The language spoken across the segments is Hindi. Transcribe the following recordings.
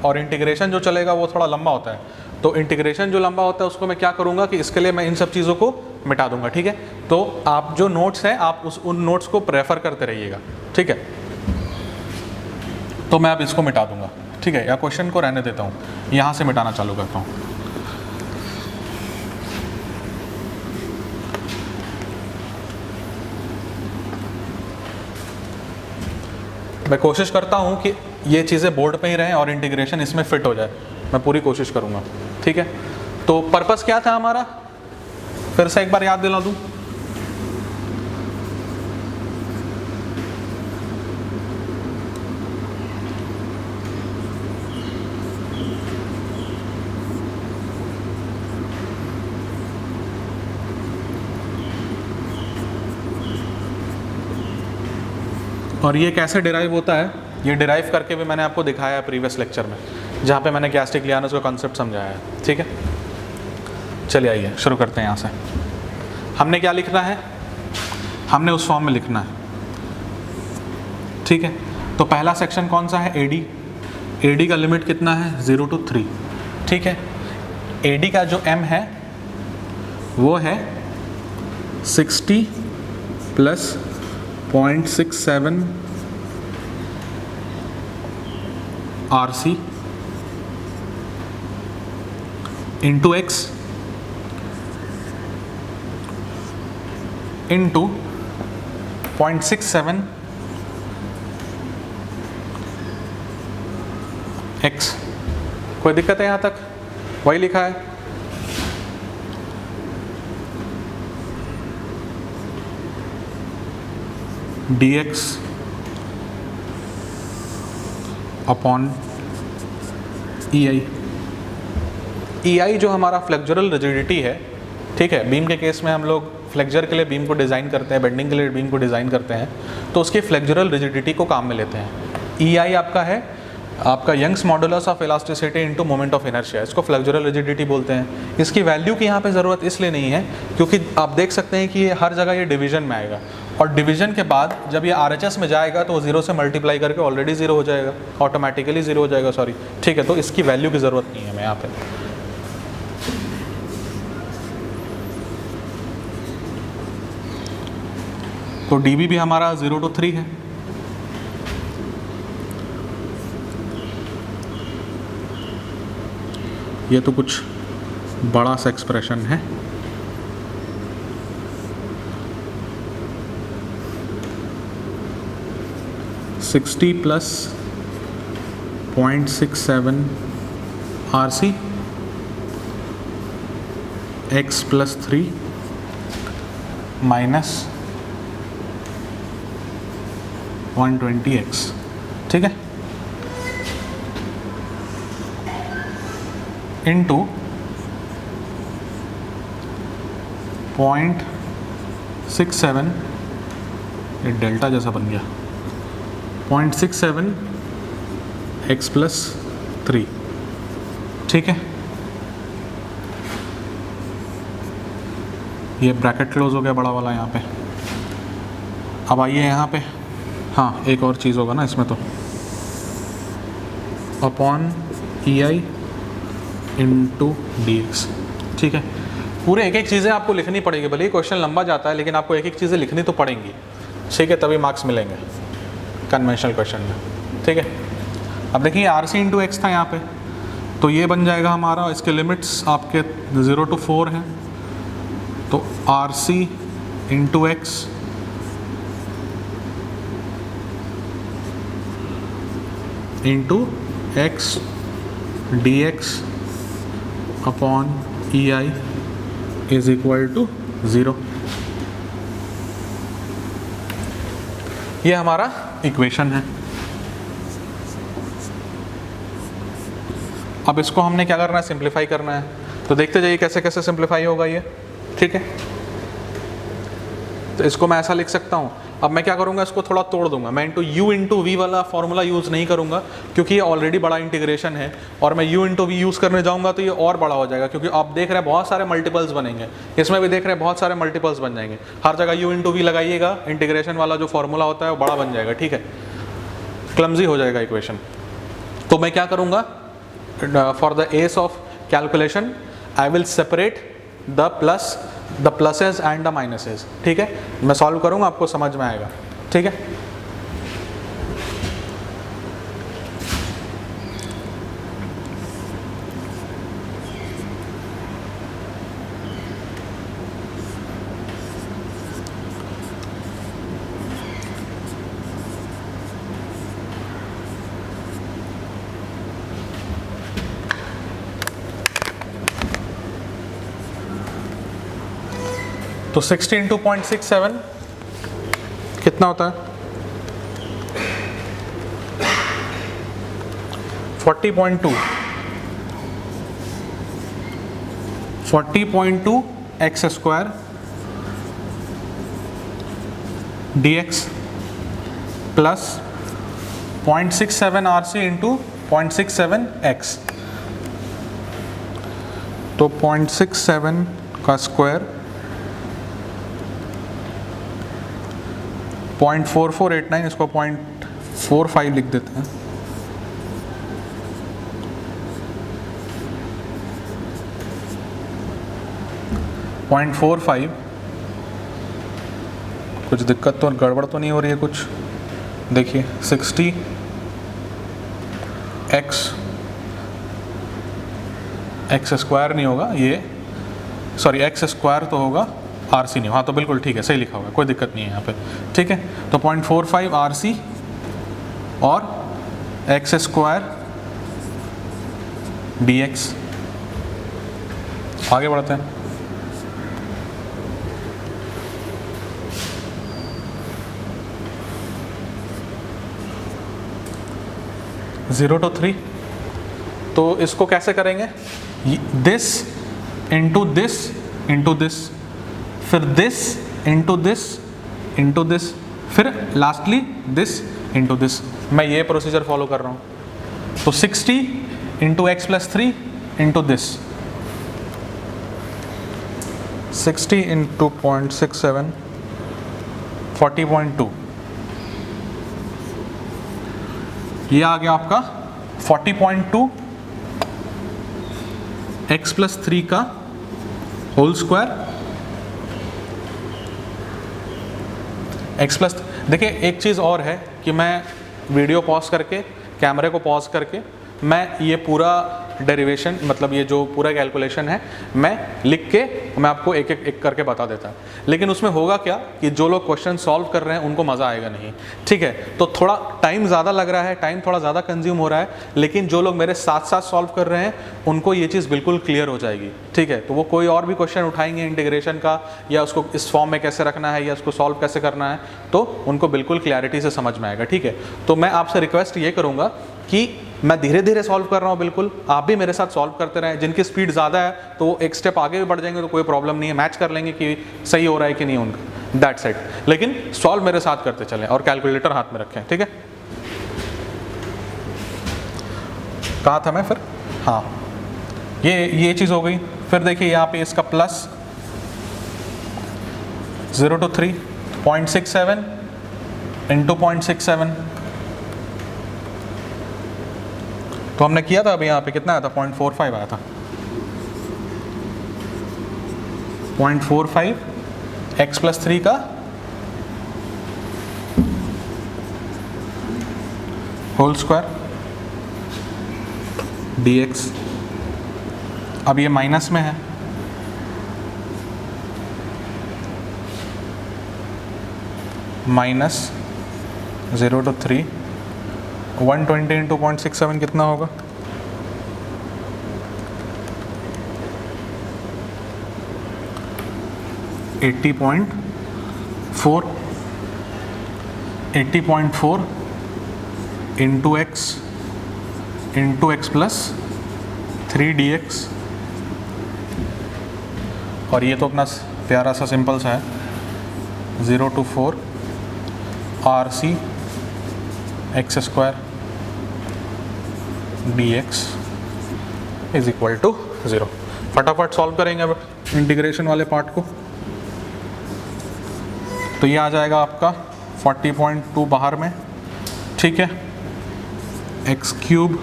और इंटीग्रेशन जो चलेगा वो थोड़ा लंबा होता है। तो इंटीग्रेशन जो लंबा होता है उसको मैं क्या करूँगा कि इसके लिए मैं इन सब चीज़ों को मिटा दूंगा, ठीक है। तो आप जो नोट्स हैं आप उन नोट्स को प्रेफर करते रहिएगा, ठीक है। तो मैं अब इसको मिटा दूंगा, ठीक है, या क्वेश्चन को रहने देता हूँ, यहाँ से मिटाना चालू करता हूँ। मैं कोशिश करता हूँ कि ये चीज़ें बोर्ड पे ही रहें और इंटीग्रेशन इसमें फिट हो जाए, मैं पूरी कोशिश करूँगा, ठीक है। तो पर्पस क्या था हमारा, फिर से एक बार याद दिला दूँ। और ये कैसे डिराइव होता है, ये डिराइव करके भी मैंने आपको दिखाया है प्रीवियस लेक्चर में, जहाँ पे मैंने गैस्टिक्लियानस का कॉन्सेप्ट समझाया है, ठीक है। चलिए आइए शुरू करते हैं। यहाँ से हमने क्या लिखना है, हमने उस फॉर्म में लिखना है, ठीक है। तो पहला सेक्शन कौन सा है, एडी। एडी का लिमिट कितना है, 0 to 3, ठीक है। एडी का जो एम है वो है 60 plus 0.67 RC into x into 0.67 x. कोई दिक्कत है यहाँ तक, वही लिखा है। dx upon EI। EI जो हमारा फ्लेक्चरल रिजिडिटी है, ठीक है। बीम के केस में हम लोग फ्लेक्चर के लिए बीम को डिज़ाइन करते हैं, बेंडिंग के लिए बीम को डिज़ाइन करते हैं, तो उसकी फ्लेक्चरल रिजिडिटी को काम में लेते हैं। EI आपका है आपका Young's modulus of elasticity into moment of inertia, इसको फ्लेक्चरल रिजिडिटी बोलते हैं। इसकी वैल्यू की यहाँ पे ज़रूरत इसलिए नहीं है क्योंकि आप देख सकते हैं कि ये हर जगह ये डिवीजन में आएगा, और डिवीजन के बाद जब ये RHS में जाएगा तो वो 0 से मल्टीप्लाई करके ऑलरेडी 0 हो जाएगा, ऑटोमेटिकली 0 हो जाएगा, सॉरी, ठीक है। तो इसकी वैल्यू की ज़रूरत नहीं है हमें यहाँ पे। तो dB भी हमारा 0 to 3 है। ये तो कुछ बड़ा सा एक्सप्रेशन है, $60 plus 0.67 RC x plus 3 minus 120x, ठीक है, इंटू 0.67, ये डेल्टा जैसा बन गया, 0.67 x प्लस 3, ठीक है। ये ब्रैकेट क्लोज हो गया बड़ा वाला यहाँ पे। अब आइए यहाँ पे, हाँ एक और चीज़ होगा ना इसमें, तो अपॉन EI इंटू dx, ठीक है। पूरे एक एक चीज़ें आपको लिखनी पड़ेगी, भले ही क्वेश्चन लंबा जाता है लेकिन आपको एक एक चीज़ें लिखनी तो पड़ेंगी, ठीक है, तभी मार्क्स मिलेंगे कन्वेंशनल क्वेश्चन में, ठीक है। अब देखिए RC इंटू एक्स था यहाँ पे, तो ये बन जाएगा हमारा, इसके लिमिट्स आपके 0 to 4 हैं, तो RC into x into x dx upon EI is equal to 0। ये हमारा इक्वेशन है। अब इसको हमने क्या करना है, सिंप्लीफाई करना है। तो देखते जाइए कैसे कैसे सिंप्लीफाई होगा ये, ठीक है। तो इसको मैं ऐसा लिख सकता हूँ। अब मैं क्या करूँगा, इसको थोड़ा तोड़ दूंगा। मैं इंटू यू इंटू वी वाला फॉर्मूला यूज़ नहीं करूँगा क्योंकि ये ऑलरेडी बड़ा इंटीग्रेशन है, और मैं यू इंटू वी यूज़ करने जाऊँगा तो ये और बड़ा हो जाएगा, क्योंकि आप देख रहे हैं बहुत सारे मल्टीपल्स बनेंगे, इसमें भी देख रहे हैं बहुत सारे मल्टीपल्स बन जाएंगे। हर जगह यू इंटू वी लगाइएगा, इंटीग्रेशन वाला जो फॉर्मूला होता है वो बड़ा बन जाएगा, ठीक है, क्लमजी हो जाएगा इक्वेशन। तो मैं क्या करूँगा, for the ace of calculation I will separate the pluses and the minuses. ठीक है, मैं सॉल्व करूँगा, आपको समझ में आएगा. ठीक है. तो 60 इंटू 0.67 कितना होता है? 40.2 x square d x plus 0.67 R C into 0.67 x. तो 0.67 का स्क्वायर 0.4489, इसको 0.45 लिख देते हैं. .45. कुछ दिक्कत तो गड़बड़ तो नहीं हो रही है कुछ? देखिए 60 एक्स स्क्वायर नहीं होगा ये, सॉरी एक्स स्क्वायर तो होगा, आर सी नहीं. हाँ तो बिल्कुल ठीक है, सही लिखा होगा, कोई दिक्कत नहीं है यहाँ पे. ठीक है, तो 0.45 आर सी और एक्स स्क्वायर डी एक्स. आगे बढ़ते हैं. Zero two 3. तो इसको कैसे करेंगे? This into this into this, फिर this into this into this, फिर लास्टली दिस इंटू दिस. मैं ये प्रोसीजर फॉलो कर रहा हूँ. तो 60 into x plus 3 into this, 60 into 0.67 40.2. ये आ गया आपका 40.2 एक्स प्लस 3 का होल स्क्वायर एक्स प्लस. देखिए एक चीज़ और है कि मैं वीडियो पॉज करके, कैमरे को पॉज करके, मैं ये पूरा डेरिवेशन, मतलब ये जो पूरा कैलकुलेशन है, मैं लिख के मैं आपको एक एक करके बता देता. लेकिन उसमें होगा क्या कि जो लोग क्वेश्चन सॉल्व कर रहे हैं उनको मज़ा आएगा नहीं. ठीक है, तो थोड़ा टाइम ज़्यादा लग रहा है, टाइम थोड़ा ज़्यादा कंज्यूम हो रहा है, लेकिन जो लोग मेरे साथ साथ सॉल्व कर रहे हैं उनको ये चीज़ बिल्कुल क्लियर हो जाएगी. ठीक है, तो वो कोई और भी क्वेश्चन उठाएंगे इंटीग्रेशन का, या उसको इस फॉर्म में कैसे रखना है, या उसको सॉल्व कैसे करना है, तो उनको बिल्कुल क्लैरिटी से समझ में आएगा. ठीक है, तो मैं आपसे रिक्वेस्ट ये करूँगा कि मैं धीरे धीरे सॉल्व कर रहा हूँ, बिल्कुल आप भी मेरे साथ सॉल्व करते रहें. जिनकी स्पीड ज़्यादा है तो वो एक स्टेप आगे भी बढ़ जाएंगे, तो कोई प्रॉब्लम नहीं है, मैच कर लेंगे कि सही हो रहा है कि नहीं उनका, दैट्स इट. लेकिन सॉल्व मेरे साथ करते चलें और कैलकुलेटर हाथ में रखें. ठीक है, कहाँ था मैं फिर? हाँ, ये चीज़ हो गई. फिर देखिए यहाँ पे इसका प्लस 0 to 3 0.67 इंटू 0.67. तो हमने किया था अभी, यहाँ पे कितना आया था? 0.45 आया था. 0.45 एक्स प्लस 3 का होल स्क्वायर डी एक्स. अब ये माइनस में है, माइनस 0 to 3 120 इंटू 0.67 कितना होगा? 80.4 into x plus 3 D x. और ये तो अपना प्यारा सा सिंपल सा है, 0 to 4 R C x square d x is equal to 0. फटाफट सॉल्व करेंगे अब इंटीग्रेशन वाले पार्ट को. तो ये आ जाएगा आपका 40.2 बाहर में. ठीक है, x cube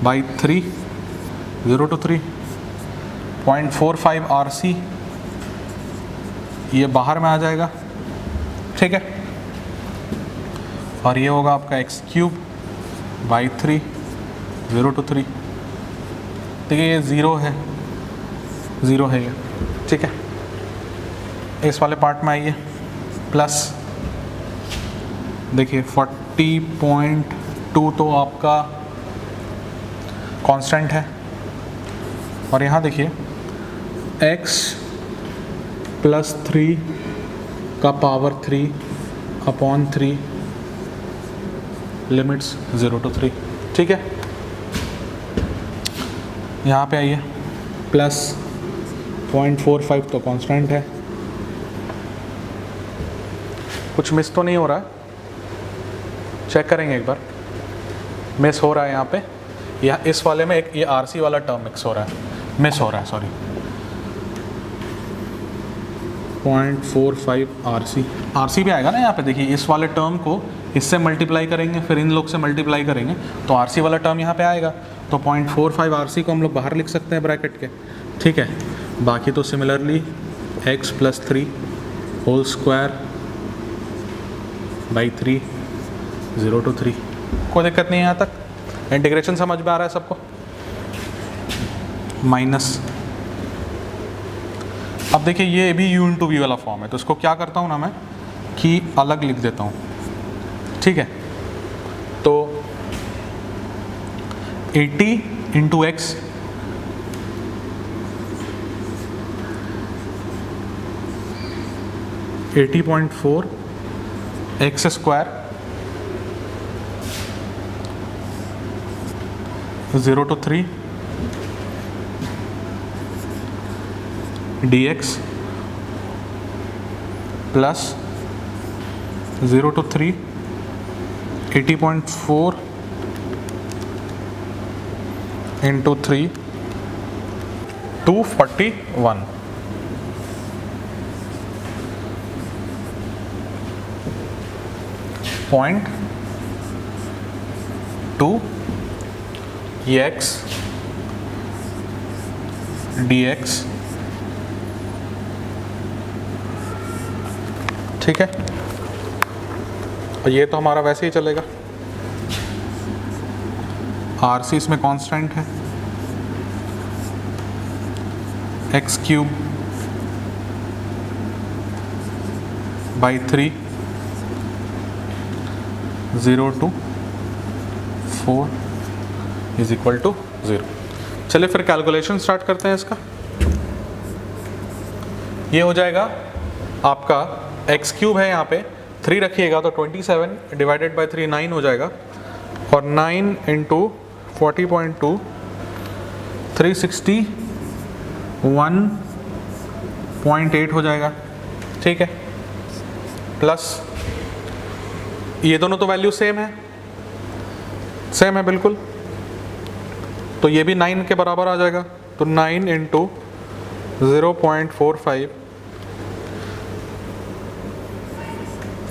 by 3, 0 to 3, 0.45 RC ये बाहर में आ जाएगा, ठीक है। और ये होगा आपका एक्स क्यूब बाई 3, 0 to 3। देखिए ये ज़ीरो है ये, ठीक है। इस वाले पार्ट में आइए, प्लस देखिए 40.2 तो आपका कांस्टेंट है, और यहाँ देखिए x प्लस 3 का पावर 3/3 लिमिट्स 0 to 3, ठीक है। यहाँ पे आइए, प्लस 0.45 तो कांस्टेंट है, कुछ मिस तो नहीं हो रहा है, चेक करेंगे एक बार। मिस हो रहा है यहाँ पे, या इस वाले में एक ये आरसी वाला टर्म मिस हो रहा है, सॉरी 0.45 आरसी भी आएगा ना यहाँ पे। देखिए इस वाले टर्म को इससे मल्टीप्लाई करेंगे, फिर इन लोग से मल्टीप्लाई करेंगे, तो आरसी वाला टर्म यहाँ पे आएगा। तो 0.45 आरसी को हम लोग बाहर लिख सकते हैं ब्रैकेट के, ठीक है। बाकी तो similarly x plus 3 whole square by 3, 0 to 3, कोई दिक्कत नहीं है यहाँ तक। इंटीग्रेशन समझ में आ रहा है सबको? माइनस, अब देखिए ये भी u इंटू वी वाला फॉर्म है, तो इसको क्या करता हूँ ना मैं कि अलग लिख देता हूँ, ठीक है। तो 80 into x, $80.4 x square 0 to 3 dx plus 0 to 3 80.4 into 3 241 0.2 x dx, ठीक है। और ये तो हमारा वैसे ही चलेगा, आरसी इसमें कांस्टेंट है, x cube by 3, 0 to 4 is equal to 0। चलिए फिर कैलकुलेशन स्टार्ट करते हैं इसका। ये हो जाएगा आपका एक्स क्यूब है, यहाँ पे 3 रखिएगा तो 27 डिवाइडेड बाई 3 9 हो जाएगा, और 9 इंटू 40.2 361.8 हो जाएगा, ठीक है। प्लस ये दोनों तो वैल्यू सेम है बिल्कुल, तो ये भी 9 के बराबर आ जाएगा। तो 9 इंटू 0.45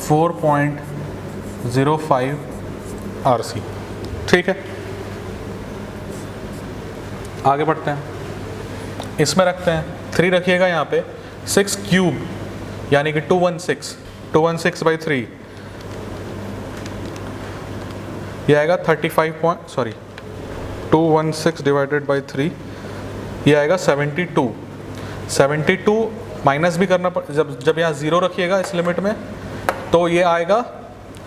4.05 आरसी, ठीक है। आगे बढ़ते हैं, इसमें रखते हैं 3 रखिएगा यहाँ पे, 6 क्यूब यानी कि 216 बाई 3, ये आएगा 216 डिवाइडेड बाई 3, ये आएगा 72 माइनस भी करना पड़, जब यहाँ 0 रखिएगा इस लिमिट में तो ये आएगा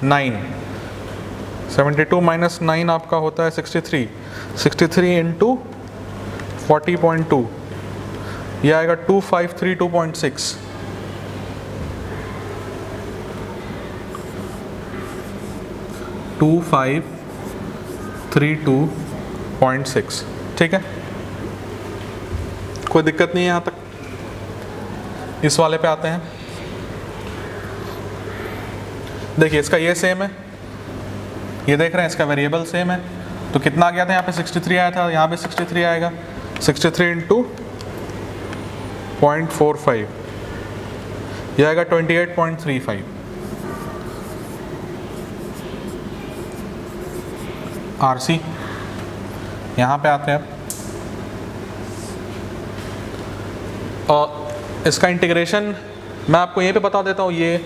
9, 72 माइनस 9 आपका होता है 63 इंटू 40.2, ये आएगा 2532.6, $2532.6, ठीक है। कोई दिक्कत नहीं है यहाँ तक। इस वाले पे आते हैं, देखिए इसका ये सेम है, ये देख रहे हैं इसका वेरिएबल सेम है, तो कितना आ गया था यहाँ पे 63 आया था, यहाँ पे 63 आएगा, 63 इंटू 0.45, यह आएगा 28.35, आरसी यहाँ पे आते हैं अब, और इसका इंटीग्रेशन मैं आपको यहीं पे बता देता हूँ। ये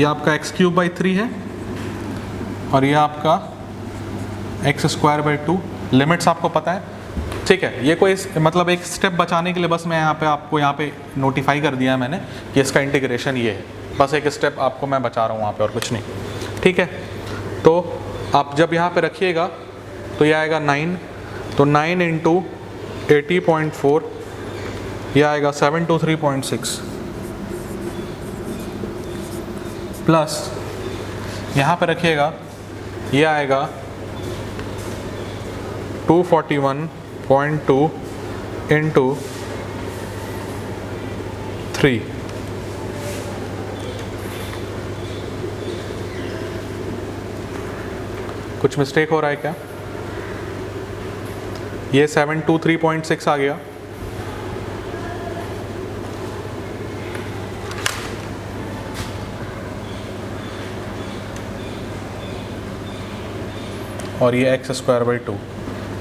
आपका x³/3 है और ये आपका x²/2। लिमिट्स आपको पता है, ठीक है। ये कोई मतलब एक स्टेप बचाने के लिए बस मैं आपको यहाँ पे नोटिफाई कर दिया है मैंने कि इसका इंटीग्रेशन ये है, बस एक स्टेप आपको मैं बचा रहा हूँ वहाँ पे और कुछ नहीं, ठीक है। तो आप जब यहाँ पे रखिएगा तो ये आएगा 9, तो 9 × 80.4 ये आएगा 723.6 प्लस यहाँ पे रखिएगा ये आएगा 241.2 × 3। कुछ मिस्टेक हो रहा है क्या? ये 723.6 आ गया, और ये x²/2,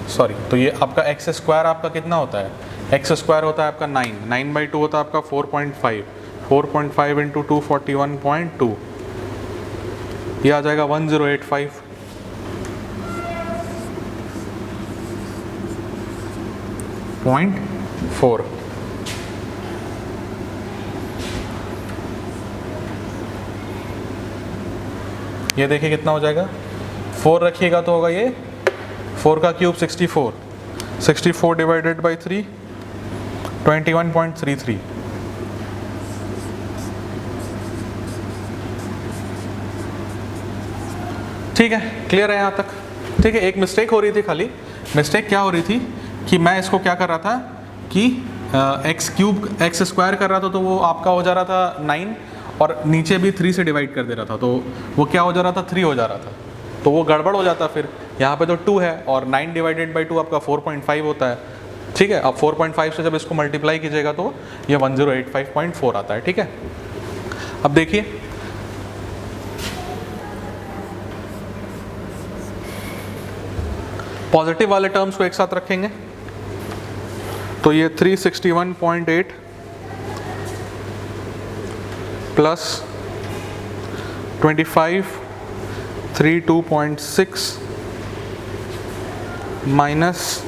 सॉरी, तो ये आपका x² आपका कितना होता है? x² होता है आपका 9, 9/2 होता है आपका 4.5, 4.5 × 241.2 ये आ जाएगा 1085.4। ये देखिए कितना हो जाएगा, 4 रखिएगा तो होगा ये 4 का क्यूब 64, 64 डिवाइडेड बाई 3 21.33। ठीक है, क्लियर है यहाँ तक? ठीक है, एक मिस्टेक हो रही थी, खाली मिस्टेक क्या हो रही थी कि मैं इसको क्या कर रहा था कि x² कर रहा था, तो वो आपका हो जा रहा था 9 और नीचे भी 3 से डिवाइड कर दे रहा था, तो वो क्या हो जा रहा था, 3 हो जा रहा था, तो वो गड़बड़ हो जाता। फिर यहाँ पे तो 2 है और 9 डिवाइडेड बाई 2 आपका 4.5 होता है, ठीक है। अब 4.5 से जब इसको मल्टीप्लाई कीजिएगा तो ये 1085.4 आता है, ठीक है। अब देखिए पॉजिटिव वाले टर्म्स को एक साथ रखेंगे तो ये 361.8 प्लस 2532.6 माइनस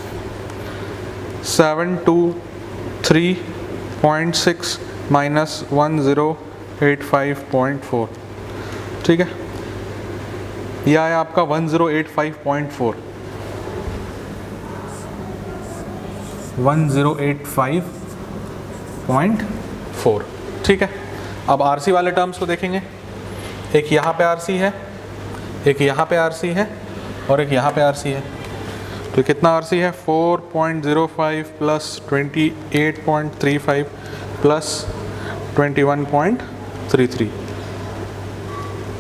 723.6 माइनस 1085.4, ठीक है। यह आया आपका 1085.4, 1085.4, ठीक है। अब आरसी वाले टर्म्स को देखेंगे, एक यहाँ पे आरसी है, एक यहाँ पे आरसी है और एक यहाँ पे आरसी है। तो कितना आरसी है, 4.05 प्लस 28.35 प्लस 21.33,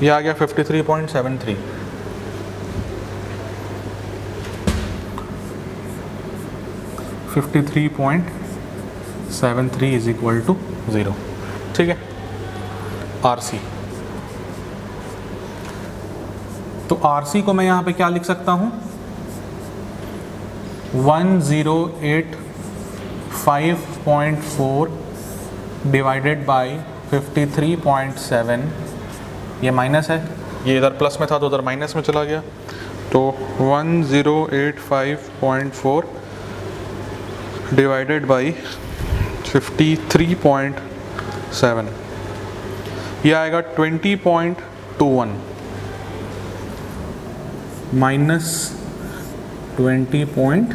ये आ गया 53.73। इज इक्वल टू 0, ठीक है। आरसी, तो आरसी को मैं यहाँ पे क्या लिख सकता हूँ, 1085.4 डिवाइडेड बाई 53.7, ये माइनस है, ये इधर प्लस में था तो उधर माइनस में चला गया, तो 1085.4 डिवाइडेड बाई 53.7, ये आएगा 20.21 माइनस 20.21।